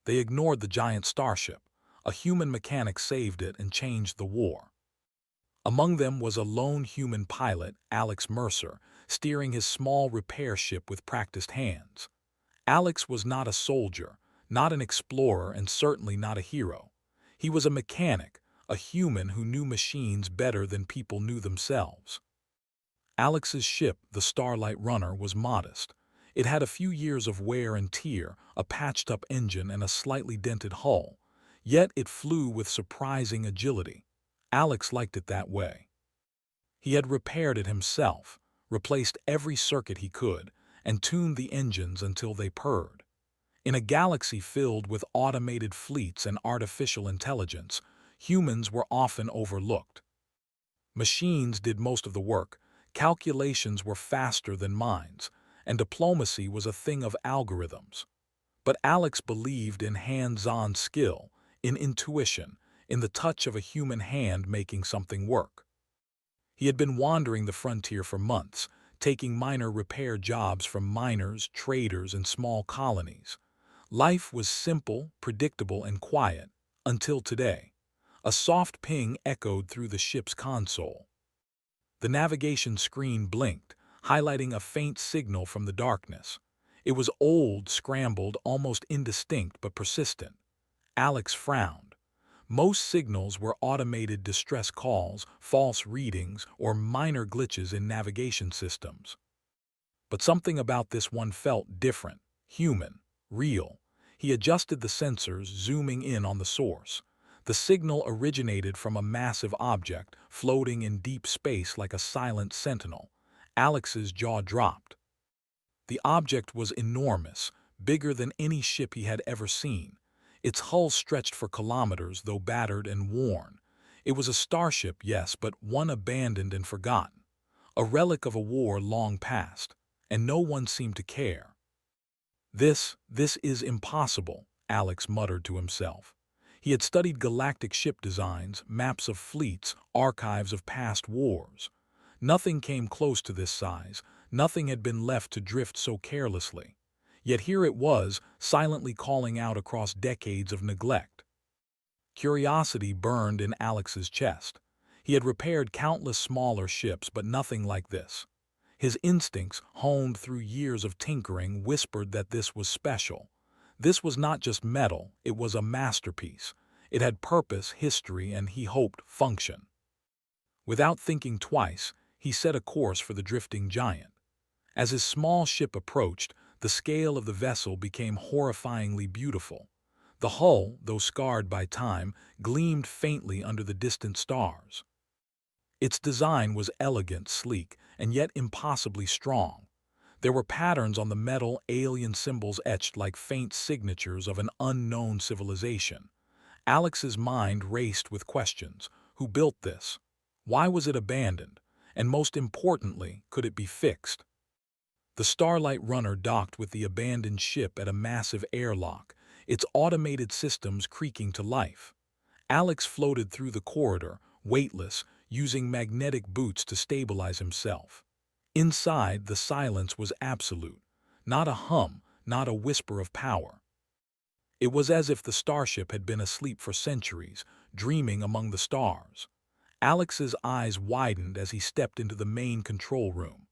They ignored the giant Starship. A human mechanic saved it and changed the war. Among them was a lone human pilot, Alex Mercer, steering his small repair ship with practiced hands. Alex was not a soldier, not an explorer, and certainly not a hero. He was a mechanic, a human who knew machines better than people knew themselves. Alex's ship, the Starlight Runner, was modest. It had a few years of wear and tear, a patched-up engine, and a slightly dented hull. Yet it flew with surprising agility. Alex liked it that way. He had repaired it himself, replaced every circuit he could, and tuned the engines until they purred. In a galaxy filled with automated fleets and artificial intelligence, humans were often overlooked. Machines did most of the work, calculations were faster than minds, and diplomacy was a thing of algorithms. But Alex believed in hands-on skill, in intuition, in the touch of a human hand making something work. He had been wandering the frontier for months, taking minor repair jobs from miners, traders, and small colonies. Life was simple, predictable, and quiet, until today. A soft ping echoed through the ship's console. The navigation screen blinked, highlighting a faint signal from the darkness. It was old, scrambled, almost indistinct, but persistent. Alex frowned. Most signals were automated distress calls, false readings, or minor glitches in navigation systems. But something about this one felt different, human, real. He adjusted the sensors, zooming in on the source. The signal originated from a massive object, floating in deep space like a silent sentinel. Alex's jaw dropped. The object was enormous, bigger than any ship he had ever seen. Its hull stretched for kilometers, though battered and worn. It was a starship, yes, but one abandoned and forgotten. A relic of a war long past, and no one seemed to care. This is impossible, Alex muttered to himself. He had studied galactic ship designs, maps of fleets, archives of past wars. Nothing came close to this size, nothing had been left to drift so carelessly. Yet here it was, silently calling out across decades of neglect. Curiosity burned in Alex's chest. He had repaired countless smaller ships, but nothing like this. His instincts, honed through years of tinkering, whispered that this was special. This was not just metal, it was a masterpiece. It had purpose, history, and, he hoped, function. Without thinking twice, he set a course for the drifting giant. As his small ship approached, the scale of the vessel became horrifyingly beautiful. The hull, though scarred by time, gleamed faintly under the distant stars. Its design was elegant, sleek, and yet impossibly strong. There were patterns on the metal, alien symbols etched like faint signatures of an unknown civilization. Alex's mind raced with questions. Who built this? Why was it abandoned? And most importantly, could it be fixed? The Starlight Runner docked with the abandoned ship at a massive airlock, its automated systems creaking to life. Alex floated through the corridor, weightless, using magnetic boots to stabilize himself. Inside, the silence was absolute. Not a hum, not a whisper of power. It was as if the starship had been asleep for centuries, dreaming among the stars. Alex's eyes widened as he stepped into the main control room.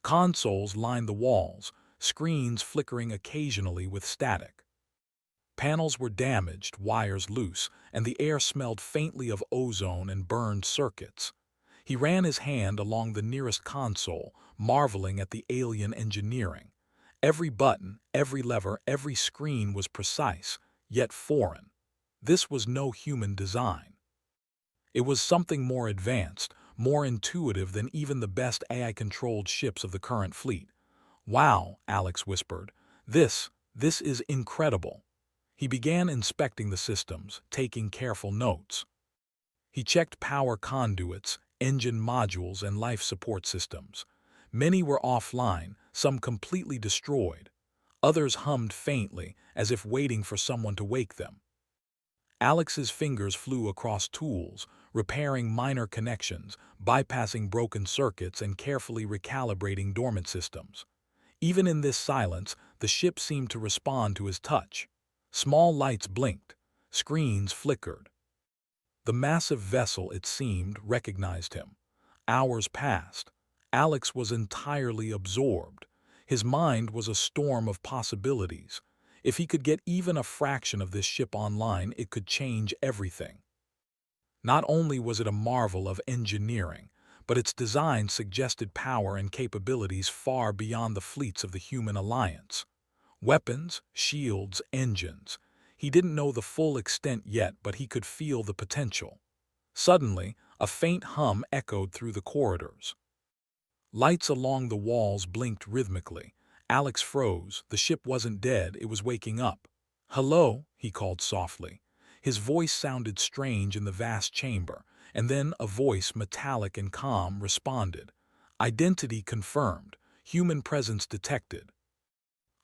Consoles lined the walls, screens flickering occasionally with static. Panels were damaged, wires loose, and the air smelled faintly of ozone and burned circuits. He ran his hand along the nearest console, marveling at the alien engineering. Every button, every lever, every screen was precise, yet foreign. This was no human design. It was something more advanced, more intuitive than even the best AI-controlled ships of the current fleet. "Wow," Alex whispered. This is incredible." He began inspecting the systems, taking careful notes. He checked power conduits, engine modules, and life support systems. Many were offline, some completely destroyed. Others hummed faintly, as if waiting for someone to wake them. Alex's fingers flew across tools, repairing minor connections, bypassing broken circuits, and carefully recalibrating dormant systems. Even in this silence, the ship seemed to respond to his touch. Small lights blinked, screens flickered. The massive vessel, it seemed, recognized him. Hours passed. Alex was entirely absorbed. His mind was a storm of possibilities. If he could get even a fraction of this ship online, it could change everything. Not only was it a marvel of engineering, but its design suggested power and capabilities far beyond the fleets of the human alliance. Weapons, shields, engines. He didn't know the full extent yet, but he could feel the potential. Suddenly, a faint hum echoed through the corridors. Lights along the walls blinked rhythmically. Alex froze. The ship wasn't dead, it was waking up. "Hello," he called softly. His voice sounded strange in the vast chamber, and then a voice, metallic and calm, responded. "Identity confirmed. Human presence detected."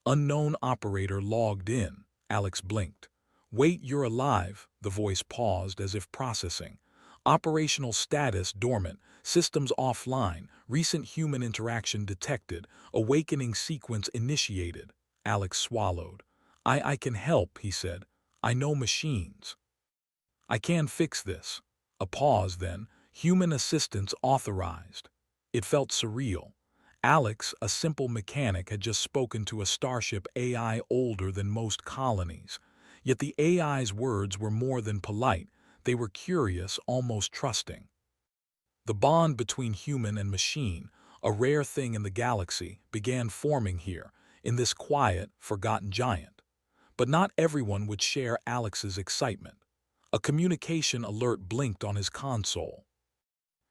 "Unknown operator logged in." Alex blinked. "Wait, you're alive." The voice paused as if processing. "Operational status dormant. Systems offline. Recent human interaction detected. Awakening sequence initiated." Alex swallowed. I can help," he said. "I know machines. I can fix this." A pause then. "Human assistance authorized." It felt surreal. Alex, a simple mechanic, had just spoken to a Starship AI older than most colonies. Yet the AI's words were more than polite. They were curious, almost trusting. The bond between human and machine, a rare thing in the galaxy, began forming here, in this quiet, forgotten giant. But not everyone would share Alex's excitement. A communication alert blinked on his console.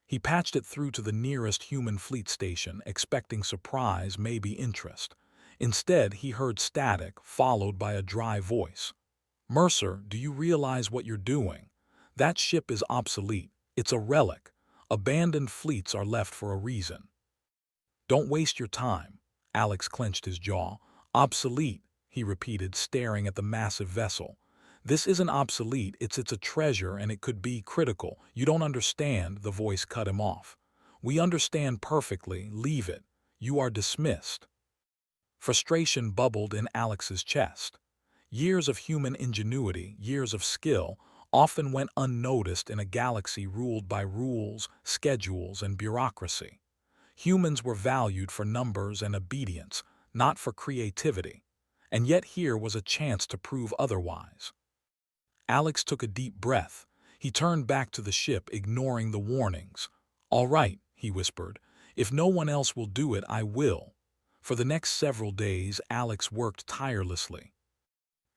He patched it through to the nearest human fleet station, expecting surprise, maybe interest. Instead, he heard static, followed by a dry voice. "Mercer, do you realize what you're doing? That ship is obsolete. It's a relic. Abandoned fleets are left for a reason. Don't waste your time." Alex clenched his jaw. "Obsolete," he repeated, staring at the massive vessel. "This isn't obsolete, it's a treasure, and it could be critical." "You don't understand," the voice cut him off. "We understand perfectly. Leave it. You are dismissed." Frustration bubbled in Alex's chest. Years of human ingenuity, years of skill, often went unnoticed in a galaxy ruled by rules, schedules, and bureaucracy. Humans were valued for numbers and obedience, not for creativity. And yet here was a chance to prove otherwise. Alex took a deep breath. He turned back to the ship, ignoring the warnings. "All right," he whispered. "If no one else will do it, I will." For the next several days, Alex worked tirelessly.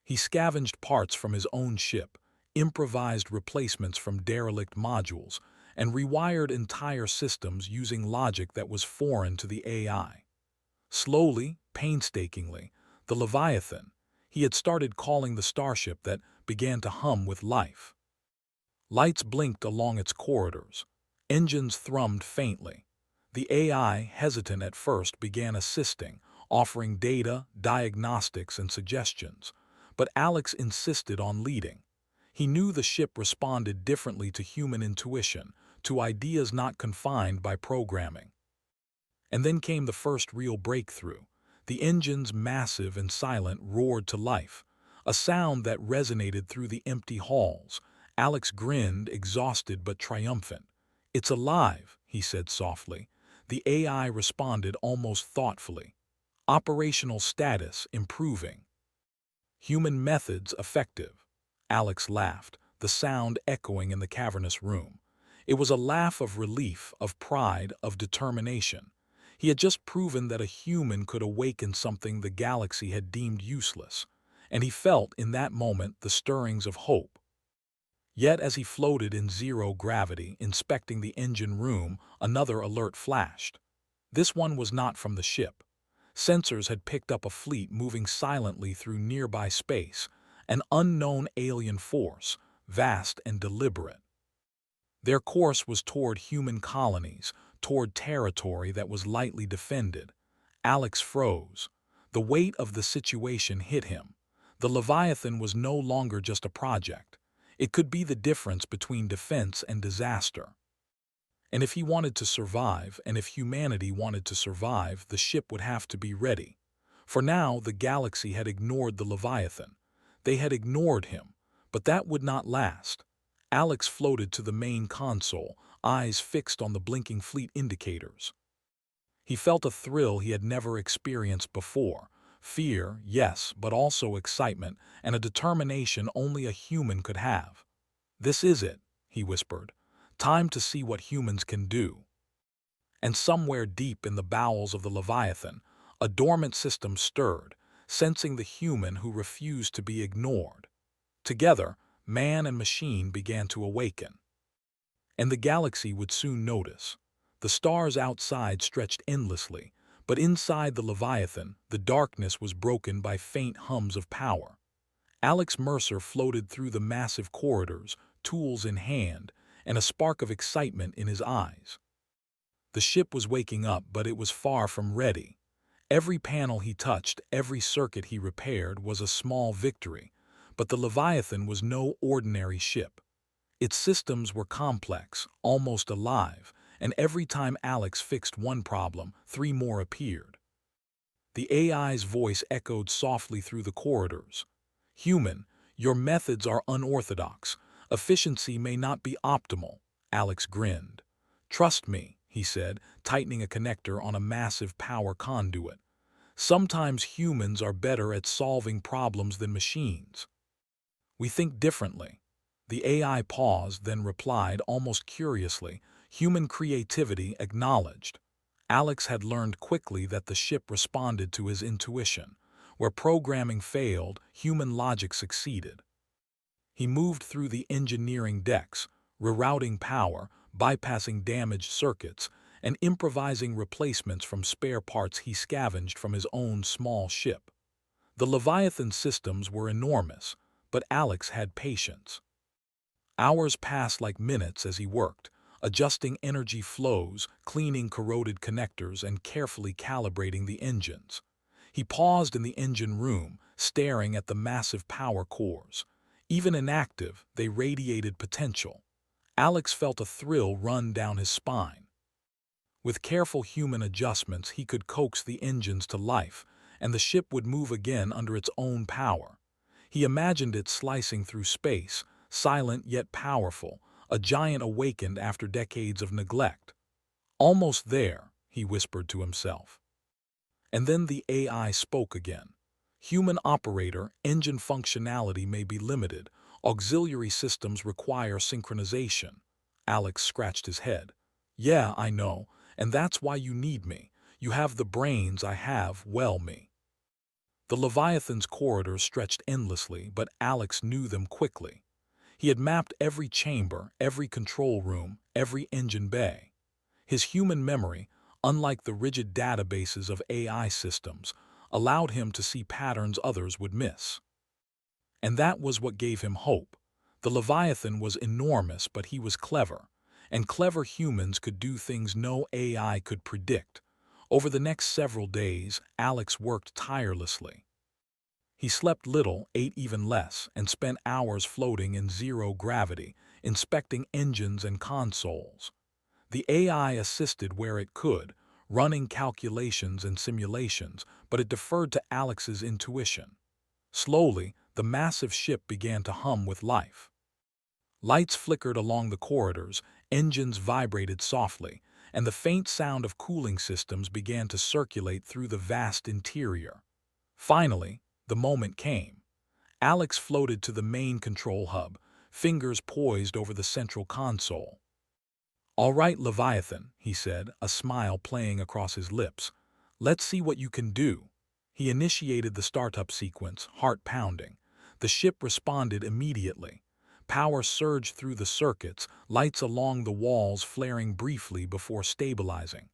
He scavenged parts from his own ship, improvised replacements from derelict modules, and rewired entire systems using logic that was foreign to the AI. Slowly, painstakingly, the Leviathan, he had started calling the Starship, that began to hum with life. Lights blinked along its corridors. Engines thrummed faintly. The AI, hesitant at first, began assisting, offering data, diagnostics, and suggestions. But Alex insisted on leading. He knew the ship responded differently to human intuition, to ideas not confined by programming. And then came the first real breakthrough. The engines, massive and silent, roared to life, a sound that resonated through the empty halls. Alex grinned, exhausted but triumphant. "It's alive," he said softly. The AI responded almost thoughtfully. "Operational status improving. Human methods effective." Alex laughed, the sound echoing in the cavernous room. It was a laugh of relief, of pride, of determination. He had just proven that a human could awaken something the galaxy had deemed useless, and he felt in that moment the stirrings of hope. Yet as he floated in zero gravity, inspecting the engine room, another alert flashed. This one was not from the ship. Sensors had picked up a fleet moving silently through nearby space, an unknown alien force, vast and deliberate. Their course was toward human colonies, toward territory that was lightly defended. Alex froze. The weight of the situation hit him. The Leviathan was no longer just a project. It could be the difference between defense and disaster. And if he wanted to survive, and if humanity wanted to survive, the ship would have to be ready. For now, the galaxy had ignored the Leviathan. They had ignored him, but that would not last. Alex floated to the main console, eyes fixed on the blinking fleet indicators. He felt a thrill he had never experienced before. Fear, yes, but also excitement and a determination only a human could have. "This is it," he whispered. "Time to see what humans can do." And somewhere deep in the bowels of the Leviathan, a dormant system stirred, sensing the human who refused to be ignored. Together, man and machine began to awaken. And the galaxy would soon notice. The stars outside stretched endlessly, but inside the Leviathan, the darkness was broken by faint hums of power. Alex Mercer floated through the massive corridors, tools in hand, and a spark of excitement in his eyes. The ship was waking up, but it was far from ready. Every panel he touched, every circuit he repaired was a small victory, but the Leviathan was no ordinary ship. Its systems were complex, almost alive, and every time Alex fixed one problem, three more appeared. The AI's voice echoed softly through the corridors. "Human, your methods are unorthodox. Efficiency may not be optimal." Alex grinned. "Trust me," he said, tightening a connector on a massive power conduit. "Sometimes humans are better at solving problems than machines. We think differently." The AI paused, then replied almost curiously, "Human creativity acknowledged." Alex had learned quickly that the ship responded to his intuition. Where programming failed, human logic succeeded. He moved through the engineering decks, rerouting power, bypassing damaged circuits, and improvising replacements from spare parts he scavenged from his own small ship. The Leviathan systems were enormous, but Alex had patience. Hours passed like minutes as he worked, adjusting energy flows, cleaning corroded connectors, and carefully calibrating the engines. He paused in the engine room, staring at the massive power cores. Even inactive, they radiated potential. Alex felt a thrill run down his spine. With careful human adjustments, he could coax the engines to life, and the ship would move again under its own power. He imagined it slicing through space, silent yet powerful, a giant awakened after decades of neglect. "Almost there," he whispered to himself. And then the AI spoke again. "Human operator, engine functionality may be limited. Auxiliary systems require synchronization." Alex scratched his head. "Yeah, I know, and that's why you need me. You have the brains I have, well, me." The Leviathan's corridors stretched endlessly, but Alex knew them quickly. He had mapped every chamber, every control room, every engine bay. His human memory, unlike the rigid databases of AI systems, allowed him to see patterns others would miss. And that was what gave him hope. The Leviathan was enormous, but he was clever, and clever humans could do things no AI could predict. Over the next several days, Alex worked tirelessly. He slept little, ate even less, and spent hours floating in zero gravity, inspecting engines and consoles. The AI assisted where it could, running calculations and simulations, but it deferred to Alex's intuition. Slowly, the massive ship began to hum with life. Lights flickered along the corridors, engines vibrated softly, and the faint sound of cooling systems began to circulate through the vast interior. Finally, the moment came. Alex floated to the main control hub, fingers poised over the central console. "All right, Leviathan," he said, a smile playing across his lips. "Let's see what you can do." He initiated the startup sequence, heart pounding. The ship responded immediately. Power surged through the circuits, lights along the walls flaring briefly before stabilizing.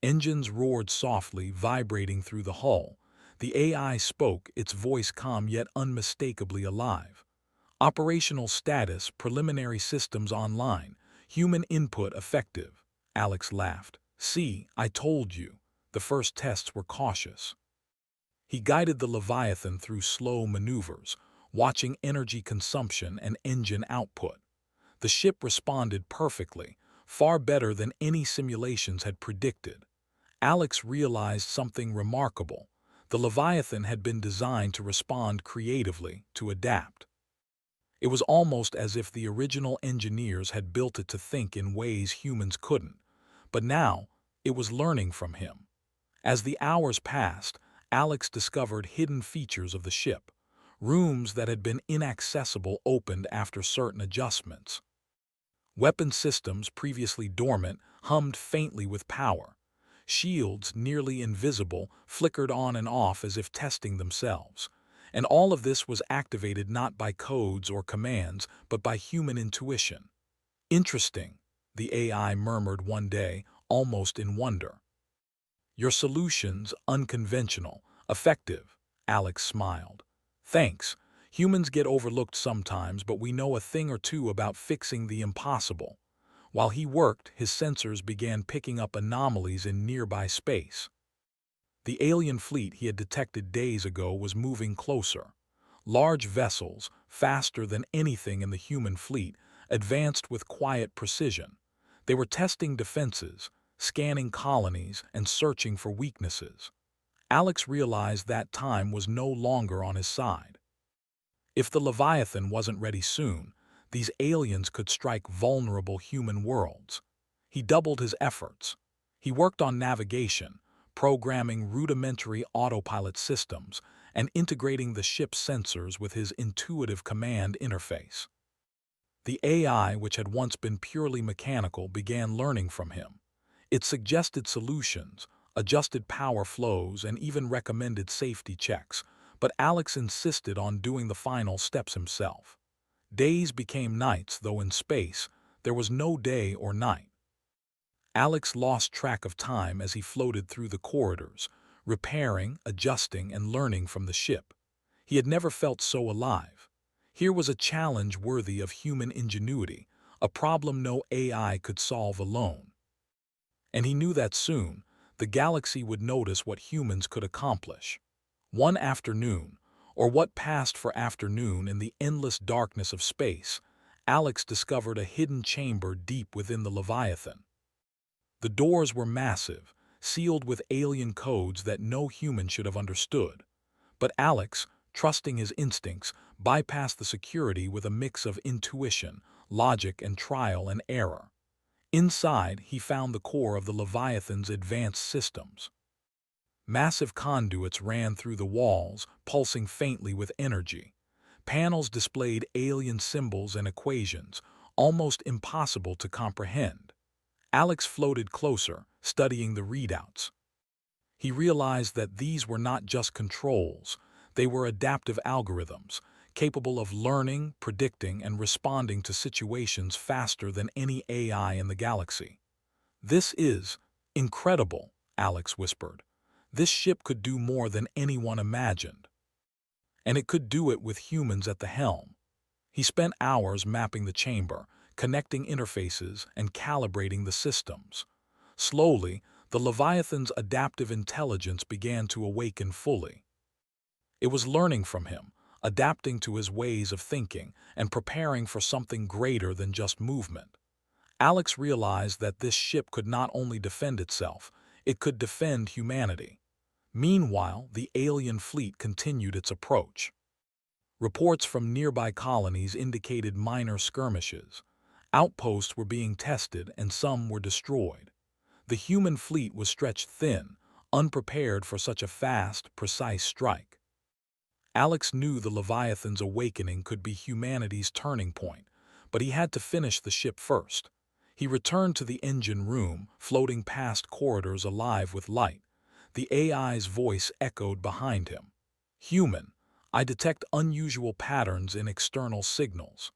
Engines roared softly, vibrating through the hull. The AI spoke, its voice calm yet unmistakably alive. "Operational status, preliminary systems online. Human input effective." Alex laughed. "See, I told you." The first tests were cautious. He guided the Leviathan through slow maneuvers, watching energy consumption and engine output. The ship responded perfectly, far better than any simulations had predicted. Alex realized something remarkable. The The Leviathan had been designed to respond creatively, to adapt. It was almost as if the original engineers had built it to think in ways humans couldn't. But now, it was learning from him. As the hours passed, Alex discovered hidden features of the ship. Rooms that had been inaccessible opened after certain adjustments. Weapon systems previously dormant hummed faintly with power. Shields, nearly invisible, flickered on and off as if testing themselves. And all of this was activated not by codes or commands, but by human intuition. Interesting, the AI murmured one day, almost in wonder. Your solution's unconventional, effective, Alex smiled. Thanks. Humans get overlooked sometimes, but we know a thing or two about fixing the impossible. While he worked, his sensors began picking up anomalies in nearby space. The alien fleet he had detected days ago was moving closer. Large vessels, faster than anything in the human fleet, advanced with quiet precision. They were testing defenses, scanning colonies, and searching for weaknesses. Alex realized that time was no longer on his side. If the Leviathan wasn't ready soon, these aliens could strike vulnerable human worlds. He doubled his efforts. He worked on navigation, programming rudimentary autopilot systems, and integrating the ship's sensors with his intuitive command interface. The AI, which had once been purely mechanical, began learning from him. It suggested solutions, adjusted power flows, and even recommended safety checks, but Alex insisted on doing the final steps himself. Days became nights, though in space, there was no day or night. Alex lost track of time as he floated through the corridors, repairing, adjusting, and learning from the ship. He had never felt so alive. Here was a challenge worthy of human ingenuity, a problem no AI could solve alone. And he knew that soon, the galaxy would notice what humans could accomplish. One afternoon, or what passed for afternoon in the endless darkness of space, Alex discovered a hidden chamber deep within the Leviathan. The doors were massive, sealed with alien codes that no human should have understood. But Alex, trusting his instincts, bypassed the security with a mix of intuition, logic, and trial and error. Inside, he found the core of the Leviathan's advanced systems. Massive conduits ran through the walls, pulsing faintly with energy. Panels displayed alien symbols and equations, almost impossible to comprehend. Alex floated closer, studying the readouts. He realized that these were not just controls, they were adaptive algorithms, capable of learning, predicting, and responding to situations faster than any AI in the galaxy. "This is incredible," Alex whispered. "This ship could do more than anyone imagined. And it could do it with humans at the helm." He spent hours mapping the chamber, connecting interfaces, and calibrating the systems. Slowly, the Leviathan's adaptive intelligence began to awaken fully. It was learning from him, adapting to his ways of thinking, and preparing for something greater than just movement. Alex realized that this ship could not only defend itself, it could defend humanity. Meanwhile, the alien fleet continued its approach. Reports from nearby colonies indicated minor skirmishes. Outposts were being tested and some were destroyed. The human fleet was stretched thin, unprepared for such a fast, precise strike. Alex knew the Leviathan's awakening could be humanity's turning point, but he had to finish the ship first. He returned to the engine room, floating past corridors alive with light. The AI's voice echoed behind him. "Human, I detect unusual patterns in external signals.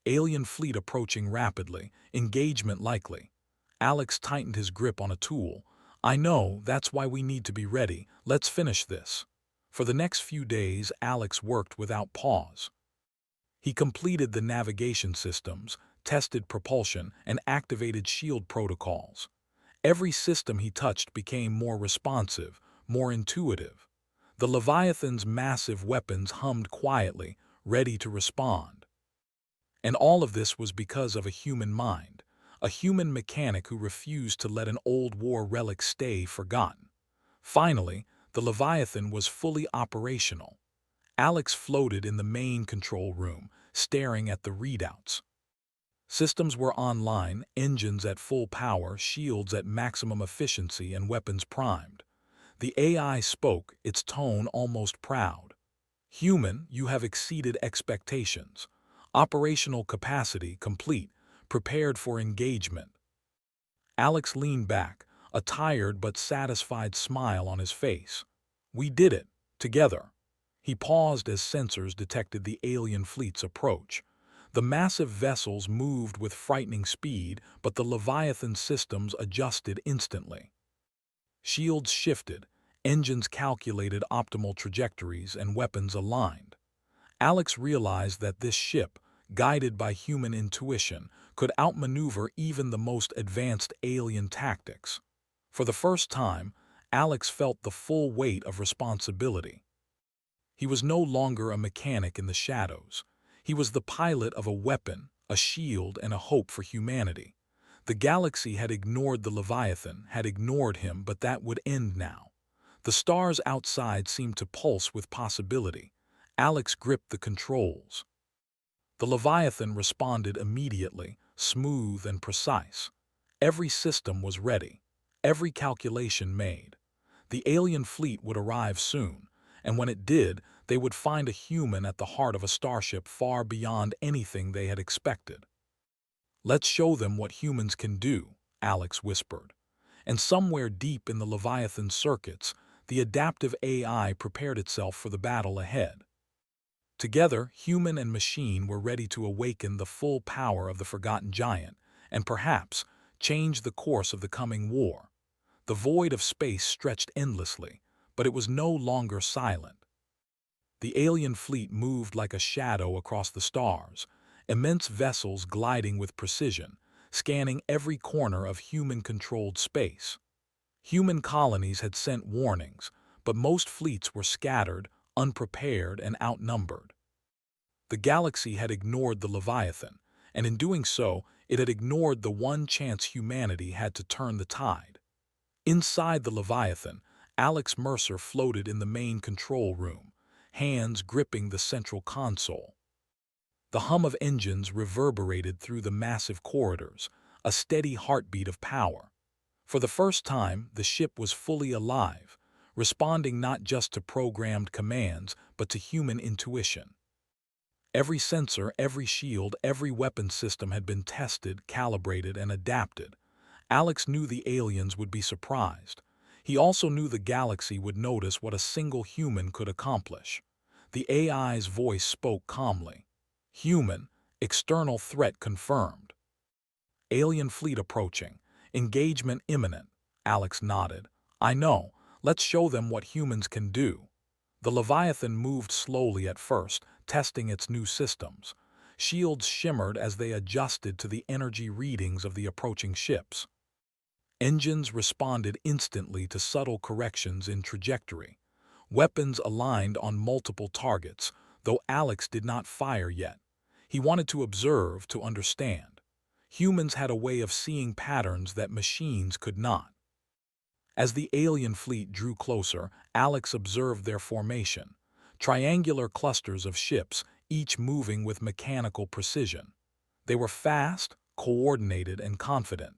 Alien fleet approaching rapidly, engagement likely." Alex tightened his grip on a tool. "I know, that's why we need to be ready. Let's finish this." For the next few days, Alex worked without pause. He completed the navigation systems, tested propulsion, and activated shield protocols. Every system he touched became more responsive, more intuitive. The Leviathan's massive weapons hummed quietly, ready to respond. And all of this was because of a human mind, a human mechanic who refused to let an old war relic stay forgotten. Finally, The Leviathan was fully operational. Alex floated in the main control room, staring at the readouts. Systems were online, engines at full power, shields at maximum efficiency, and weapons primed. The AI spoke, its tone almost proud. "Human, you have exceeded expectations. Operational capacity complete, prepared for engagement." Alex leaned back, a tired but satisfied smile on his face. "We did it, together." He paused as sensors detected the alien fleet's approach. The massive vessels moved with frightening speed, but the Leviathan systems adjusted instantly. Shields shifted, engines calculated optimal trajectories, and weapons aligned. Alex realized that this ship, guided by human intuition, could outmaneuver even the most advanced alien tactics. For the first time, Alex felt the full weight of responsibility. He was no longer a mechanic in the shadows. He was the pilot of a weapon, a shield, and a hope for humanity. The galaxy had ignored the Leviathan, had ignored him, but that would end now. The stars outside seemed to pulse with possibility. Alex gripped the controls. The Leviathan responded immediately, smooth and precise. Every system was ready, every calculation made. The alien fleet would arrive soon, and when it did, they would find a human at the heart of a starship far beyond anything they had expected. "Let's show them what humans can do," Alex whispered. And somewhere deep in the Leviathan circuits, the adaptive AI prepared itself for the battle ahead. Together, human and machine were ready to awaken the full power of the forgotten giant, and perhaps change the course of the coming war. The void of space stretched endlessly, but it was no longer silent. The alien fleet moved like a shadow across the stars, immense vessels gliding with precision, scanning every corner of human-controlled space. Human colonies had sent warnings, but most fleets were scattered, unprepared, and outnumbered. The galaxy had ignored the Leviathan, and in doing so, it had ignored the one chance humanity had to turn the tide. Inside the Leviathan, Alex Mercer floated in the main control room, hands gripping the central console. The hum of engines reverberated through the massive corridors, a steady heartbeat of power. For the first time, the ship was fully alive, responding not just to programmed commands, but to human intuition. Every sensor, every shield, every weapon system had been tested, calibrated, and adapted. Alex knew the aliens would be surprised. He also knew the galaxy would notice what a single human could accomplish. The AI's voice spoke calmly. "Human, external threat confirmed. Alien fleet approaching. Engagement imminent." Alex nodded. "I know. Let's show them what humans can do." The Leviathan moved slowly at first, testing its new systems. Shields shimmered as they adjusted to the energy readings of the approaching ships. Engines responded instantly to subtle corrections in trajectory. Weapons aligned on multiple targets, though Alex did not fire yet. He wanted to observe, to understand. Humans had a way of seeing patterns that machines could not. As the alien fleet drew closer, Alex observed their formation. Triangular clusters of ships, each moving with mechanical precision. They were fast, coordinated, and confident.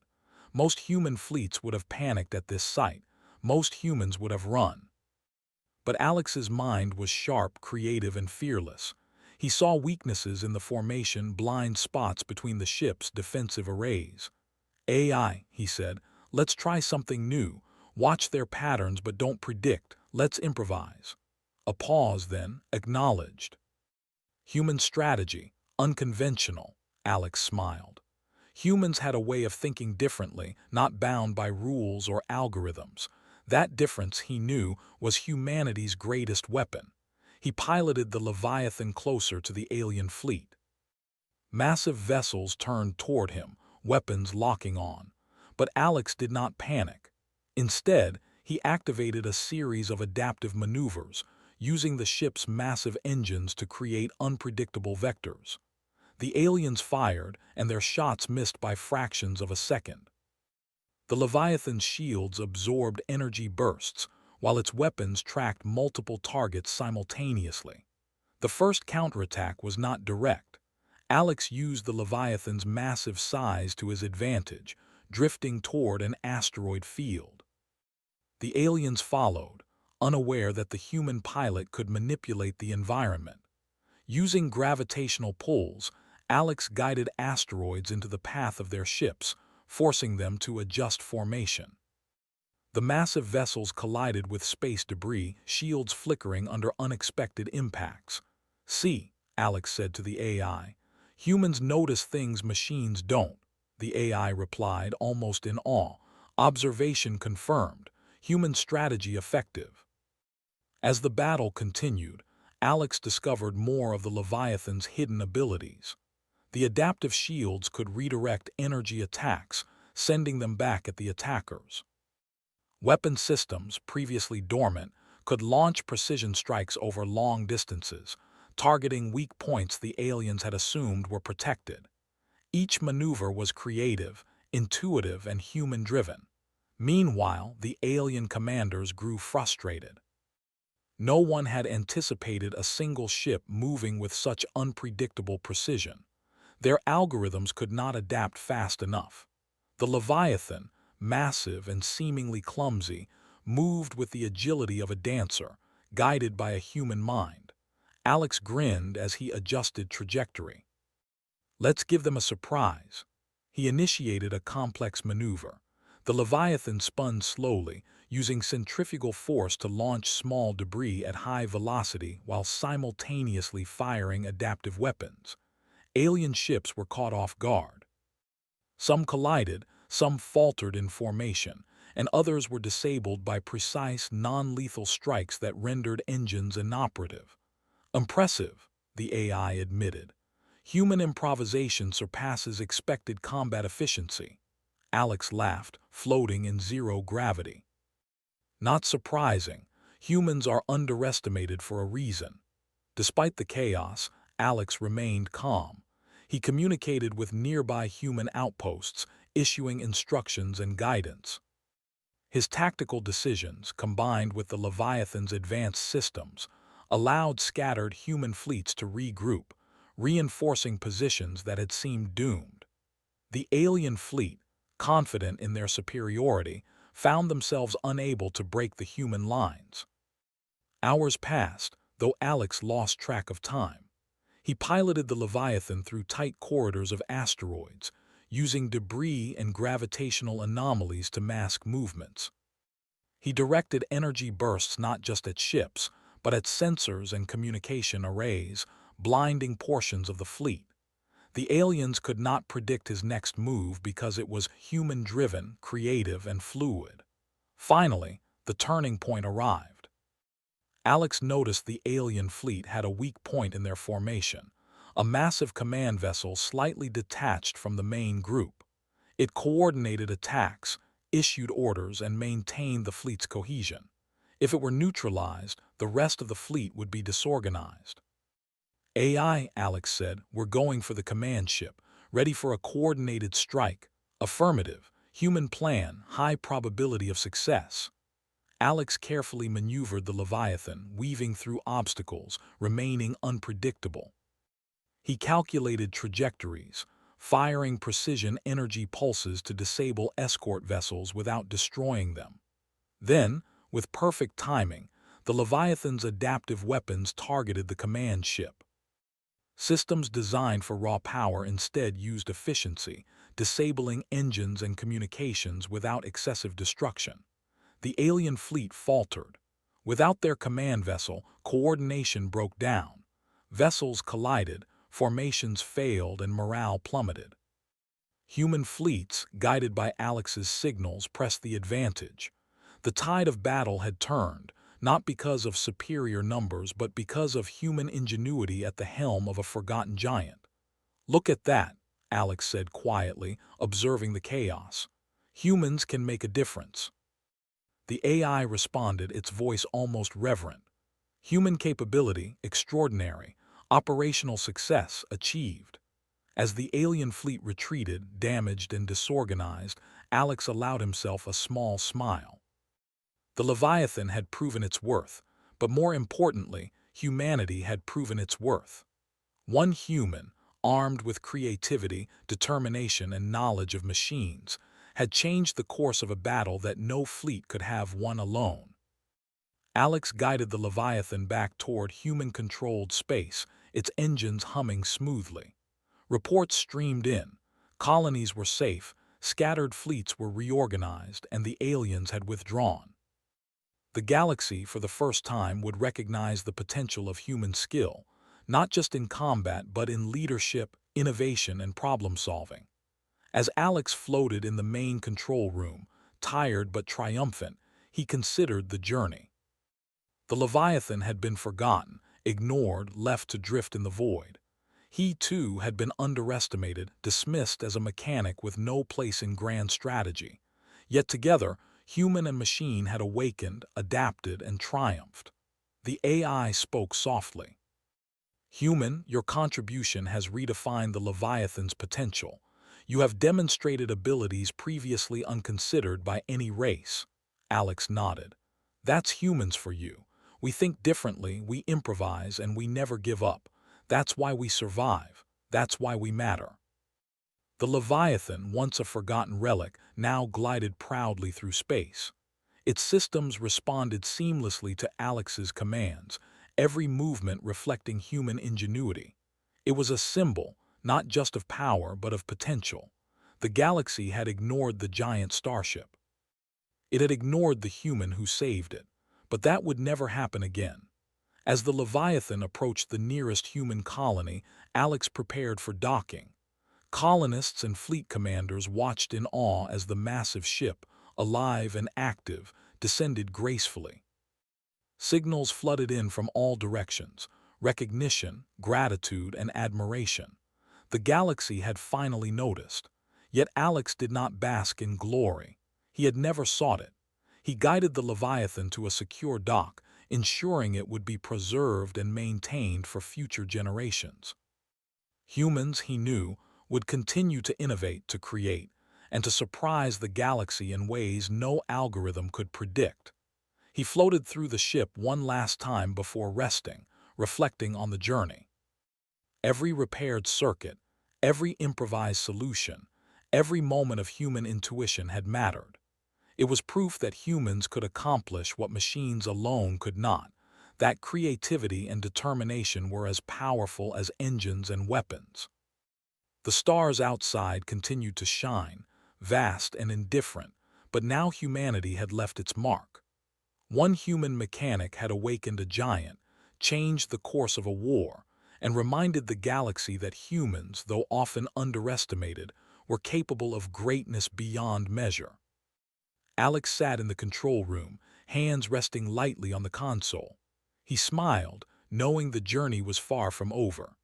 Most human fleets would have panicked at this sight. Most humans would have run. But Alex's mind was sharp, creative, and fearless. He saw weaknesses in the formation, blind spots between the ship's defensive arrays. "AI," he said, "let's try something new. Watch their patterns but don't predict. Let's improvise." A pause then, acknowledged. "Human strategy, unconventional," Alex smiled. Humans had a way of thinking differently, not bound by rules or algorithms. That difference, he knew, was humanity's greatest weapon. He piloted the Leviathan closer to the alien fleet. Massive vessels turned toward him, weapons locking on. But Alex did not panic. Instead, he activated a series of adaptive maneuvers, using the ship's massive engines to create unpredictable vectors. The aliens fired, and their shots missed by fractions of a second. The Leviathan's shields absorbed energy bursts, while its weapons tracked multiple targets simultaneously. The first counterattack was not direct. Alex used the Leviathan's massive size to his advantage, drifting toward an asteroid field. The aliens followed, unaware that the human pilot could manipulate the environment. Using gravitational pulls, Alex guided asteroids into the path of their ships, forcing them to adjust formation. The massive vessels collided with space debris, shields flickering under unexpected impacts. "See," Alex said to the AI, "humans notice things machines don't." The AI replied, almost in awe, "Observation confirmed. Human strategy effective." As the battle continued, Alex discovered more of the Leviathan's hidden abilities. The adaptive shields could redirect energy attacks, sending them back at the attackers. Weapon systems, previously dormant, could launch precision strikes over long distances, targeting weak points the aliens had assumed were protected. Each maneuver was creative, intuitive, and human-driven. Meanwhile, the alien commanders grew frustrated. No one had anticipated a single ship moving with such unpredictable precision. Their algorithms could not adapt fast enough. The Leviathan, massive and seemingly clumsy, moved with the agility of a dancer, guided by a human mind. Alex grinned as he adjusted trajectory. "Let's give them a surprise." He initiated a complex maneuver. The Leviathan spun slowly, using centrifugal force to launch small debris at high velocity while simultaneously firing adaptive weapons. Alien ships were caught off guard. Some collided, some faltered in formation, and others were disabled by precise, non-lethal strikes that rendered engines inoperative. "Impressive," the AI admitted. "Human improvisation surpasses expected combat efficiency." Alex laughed, floating in zero gravity. "Not surprising. Humans are underestimated for a reason." Despite the chaos, Alex remained calm. He communicated with nearby human outposts, issuing instructions and guidance. His tactical decisions, combined with the Leviathan's advanced systems, allowed scattered human fleets to regroup, reinforcing positions that had seemed doomed. The alien fleet, confident in their superiority, found themselves unable to break the human lines. Hours passed, though Alex lost track of time. He piloted the Leviathan through tight corridors of asteroids, using debris and gravitational anomalies to mask movements. He directed energy bursts not just at ships, but at sensors and communication arrays, blinding portions of the fleet. The aliens could not predict his next move because it was human-driven, creative, and fluid. Finally, the turning point arrived. Alex noticed the alien fleet had a weak point in their formation, a massive command vessel slightly detached from the main group. It coordinated attacks, issued orders, and maintained the fleet's cohesion. If it were neutralized, the rest of the fleet would be disorganized. "AI," Alex said, "we're going for the command ship, ready for a coordinated strike." "Affirmative. Human plan, high probability of success." Alex carefully maneuvered the Leviathan, weaving through obstacles, remaining unpredictable. He calculated trajectories, firing precision energy pulses to disable escort vessels without destroying them. Then, with perfect timing, the Leviathan's adaptive weapons targeted the command ship. Systems designed for raw power instead used efficiency, disabling engines and communications without excessive destruction. The alien fleet faltered. Without their command vessel, coordination broke down. Vessels collided, formations failed, and morale plummeted. Human fleets, guided by Alex's signals, pressed the advantage. The tide of battle had turned, not because of superior numbers but because of human ingenuity at the helm of a forgotten giant. "Look at that," Alex said quietly, observing the chaos. "Humans can make a difference." The AI responded, its voice almost reverent. "Human capability, extraordinary. Operational success, achieved." As the alien fleet retreated, damaged and disorganized, Alex allowed himself a small smile. The Leviathan had proven its worth, but more importantly, humanity had proven its worth. One human, armed with creativity, determination, and knowledge of machines, had changed the course of a battle that no fleet could have won alone. Alex guided the Leviathan back toward human-controlled space, its engines humming smoothly. Reports streamed in. Colonies were safe, scattered fleets were reorganized, and the aliens had withdrawn. The galaxy, for the first time, would recognize the potential of human skill, not just in combat but in leadership, innovation, and problem-solving. As Alex floated in the main control room, tired but triumphant, he considered the journey. The Leviathan had been forgotten, ignored, left to drift in the void. He, too, had been underestimated, dismissed as a mechanic with no place in grand strategy. Yet together, human and machine had awakened, adapted, and triumphed. The AI spoke softly. "Human, your contribution has redefined the Leviathan's potential. You have demonstrated abilities previously unconsidered by any race." Alex nodded. "That's humans for you. We think differently, we improvise, and we never give up. That's why we survive. That's why we matter." The Leviathan, once a forgotten relic, now glided proudly through space. Its systems responded seamlessly to Alex's commands, every movement reflecting human ingenuity. It was a symbol, not just of power but of potential. The galaxy had ignored the giant starship. It had ignored the human who saved it. But that would never happen again. As the Leviathan approached the nearest human colony, Alex prepared for docking. Colonists and fleet commanders watched in awe as the massive ship, alive and active, descended gracefully. Signals flooded in from all directions: recognition, gratitude, and admiration. The galaxy had finally noticed. Yet Alex did not bask in glory. He had never sought it. He guided the Leviathan to a secure dock, ensuring it would be preserved and maintained for future generations. Humans, he knew, would continue to innovate, to create, and to surprise the galaxy in ways no algorithm could predict. He floated through the ship one last time before resting, reflecting on the journey. Every repaired circuit, every improvised solution, every moment of human intuition had mattered. It was proof that humans could accomplish what machines alone could not, that creativity and determination were as powerful as engines and weapons. The stars outside continued to shine, vast and indifferent, but now humanity had left its mark. One human mechanic had awakened a giant, changed the course of a war, and reminded the galaxy that humans, though often underestimated, were capable of greatness beyond measure. Alex sat in the control room, hands resting lightly on the console. He smiled, knowing the journey was far from over.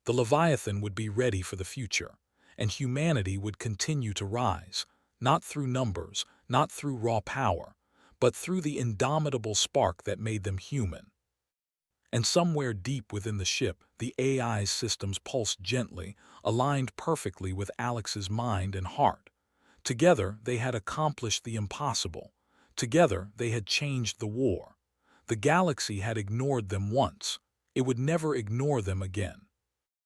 The Leviathan would be ready for the future, and humanity would continue to rise, not through numbers, not through raw power, but through the indomitable spark that made them human. And somewhere deep within the ship, the AI's systems pulsed gently, aligned perfectly with Alex's mind and heart. Together, they had accomplished the impossible. Together, they had changed the war. The galaxy had ignored them once. It would never ignore them again.